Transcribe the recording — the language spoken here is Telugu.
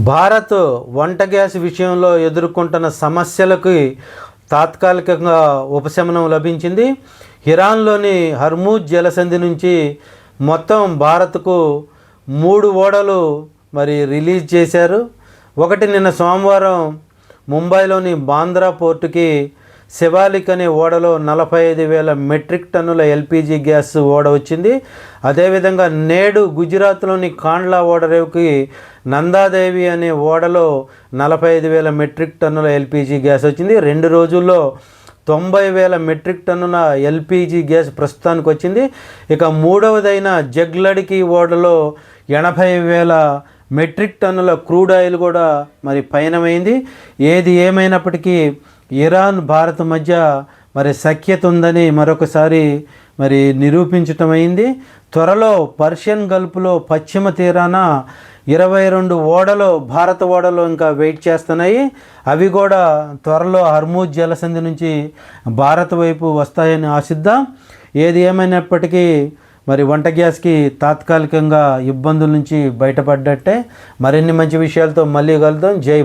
భారత్ వంట గ్యాస్ విషయంలో ఎదుర్కొంటున్న సమస్యలకు తాత్కాలికంగా ఉపశమనం లభించింది. ఇరాన్లోని హర్మూజ్ జలసంధి నుంచి మొత్తం భారత్కు 3 ఓడలు రిలీజ్ చేశారు. ఒకటి నిన్న సోమవారం ముంబైలోని బాంద్రా పోర్టుకి శివాలిక్ అనే ఓడలో 45,000 మెట్రిక్ టన్నుల ఎల్పిజి గ్యాస్ ఓడ వచ్చింది. అదేవిధంగా నేడు గుజరాత్లోని కాండ్లా ఓడరేవుకి నందాదేవి అనే ఓడలో 45,000 మెట్రిక్ టన్నుల ఎల్పిజి గ్యాస్ వచ్చింది. 2 రోజుల్లో 90,000 మెట్రిక్ టన్నుల ఎల్పిజి గ్యాస్ ప్రస్తుతానికి వచ్చింది. ఇక మూడవదైన జగ్లడికి ఓడలో 80,000 మెట్రిక్ టన్నుల క్రూడ్ ఆయిల్ కూడా పయనమైంది. ఏది ఏమైనప్పటికీ ఇరాన్ భారత్ మధ్య సఖ్యత ఉందని మరొకసారి నిరూపించటమైంది. త్వరలో పర్షియన్ గల్ఫ్లో పశ్చిమ తీరాన 22 ఓడలు భారత ఓడలు ఇంకా వెయిట్ చేస్తున్నాయి. అవి కూడా త్వరలో హర్మూజ్ జలసంధి నుంచి భారత్ వైపు వస్తాయని ఆశిద్దాం. ఏది ఏమైనప్పటికీ వంట గ్యాస్కి తాత్కాలికంగా ఇబ్బందుల నుంచి బయటపడ్డట్టే. మరిన్ని మంచి విషయాలతో మళ్ళీ కలుద్దాం. జై